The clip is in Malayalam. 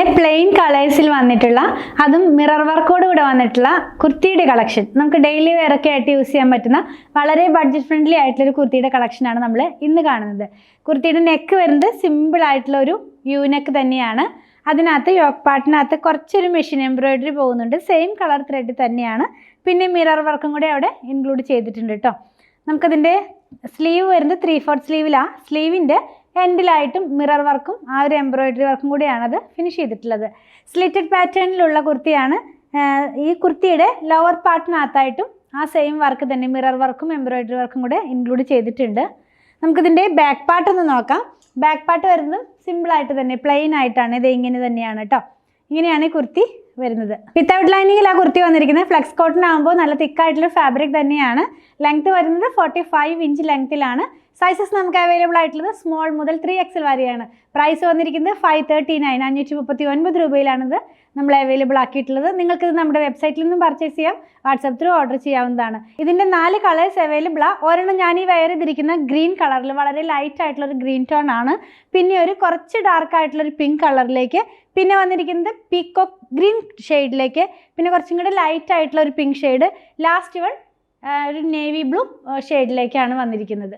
തന്നെ പ്ലെയിൻ കളേഴ്സിൽ വന്നിട്ടുള്ള അതും മിറർ വർക്കോട് കൂടെ വന്നിട്ടുള്ള കുർത്തിയുടെ കളക്ഷൻ. നമുക്ക് ഡെയിലി വെയർ ഒക്കെ ആയിട്ട് യൂസ് ചെയ്യാൻ പറ്റുന്ന വളരെ ബഡ്ജറ്റ് ഫ്രണ്ട്ലി ആയിട്ടുള്ളൊരു കുർത്തിയുടെ കളക്ഷനാണ് നമ്മൾ ഇന്ന് കാണുന്നത്. കുർത്തിയുടെ നെക്ക് വരുന്നത് സിമ്പിൾ ആയിട്ടുള്ള ഒരു യു നെക്ക് തന്നെയാണ്. അതിനകത്ത് യോക്ക് പാർട്ടിനകത്ത് കുറച്ചൊരു മെഷീൻ എംബ്രോയിഡറി പോകുന്നുണ്ട്. സെയിം കളർ ത്രെഡ് തന്നെയാണ്. പിന്നെ മിറർ വർക്കും കൂടെ അവിടെ ഇൻക്ലൂഡ് ചെയ്തിട്ടുണ്ട് കേട്ടോ. നമുക്കതിൻ്റെ സ്ലീവ് വരുന്നത് 3/4 സ്ലീവിലാണ്. സ്ലീവിൻ്റെ എൻഡിലായിട്ടും മിറർ വർക്കും ആ ഒരു എംബ്രോയിഡറി വർക്കും കൂടിയാണ് അത് ഫിനിഷ് ചെയ്തിട്ടുള്ളത്. സ്ലിറ്റഡ് പാറ്റേണിലുള്ള കുർത്തിയാണ്. ഈ കുർത്തിയുടെ ലോവർ പാർട്ടിനകത്തായിട്ടും ആ സെയിം വർക്ക് തന്നെ മിറർ വർക്കും എംബ്രോയിഡറി വർക്കും കൂടെ ഇൻക്ലൂഡ് ചെയ്തിട്ടുണ്ട്. നമുക്കിതിൻ്റെ ബാക്ക് പാർട്ട് ഒന്ന് നോക്കാം. ബാക്ക് പാർട്ട് വരുന്നത് സിമ്പിളായിട്ട് തന്നെ പ്ലെയിൻ ആയിട്ടാണ്. ഇത് ഇങ്ങനെ തന്നെയാണ് കേട്ടോ. ഇങ്ങനെയാണ് ഈ കുർത്തി വരുന്നത്. വിത്തൗട്ട് ലൈനിങ്ങിൽ ആ കുർത്തി വന്നിരിക്കുന്നത്. ഫ്ലെക്സ് കോട്ടൺ ആകുമ്പോൾ നല്ല തിക്കായിട്ടുള്ള ഫാബ്രിക് തന്നെയാണ്. ലെങ്ത് വരുന്നത് 45 ഇഞ്ച് ലെങ്ത്തിലാണ്. സൈസസ് നമുക്ക് അവൈലബിൾ ആയിട്ടുള്ളത് സ്മോൾ മുതൽ 3XL വരെയാണ്. പ്രൈസ് വന്നിരിക്കുന്നത് 539 539 രൂപയിലാണിത് നമ്മൾ അവൈലബിൾ ആക്കിയിട്ടുള്ളത്. നിങ്ങൾക്കിത് നമ്മുടെ വെബ്സൈറ്റിൽ നിന്നും പർച്ചേസ് ചെയ്യാം. വാട്സപ്പ് ത്രൂ ഓർഡർ ചെയ്യാവുന്നതാണ്. ഇതിൻ്റെ 4 കളേഴ്സ് അവൈലബിളാണ്. ഒരെണ്ണം ഞാൻ ഈ വെയർ ചെയ്തിരിക്കുന്ന ഗ്രീൻ കളറിൽ വളരെ ലൈറ്റ് ആയിട്ടുള്ളൊരു ഗ്രീൻ ടോൺ ആണ്. പിന്നെ ഒരു കുറച്ച് ഡാർക്ക് ആയിട്ടുള്ളൊരു പിങ്ക് കളറിലേക്ക്, പിന്നെ വന്നിരിക്കുന്നത് പീക്കോക്ക് ഗ്രീൻ ഷെയ്ഡിലേക്ക്, പിന്നെ കുറച്ചും കൂടെ ലൈറ്റ് ആയിട്ടുള്ള ഒരു പിങ്ക് ഷെയ്ഡ്, ലാസ്റ്റ് വൺ ഒരു നേവി ബ്ലൂ ഷെയ്ഡിലേക്കാണ് വന്നിരിക്കുന്നത്.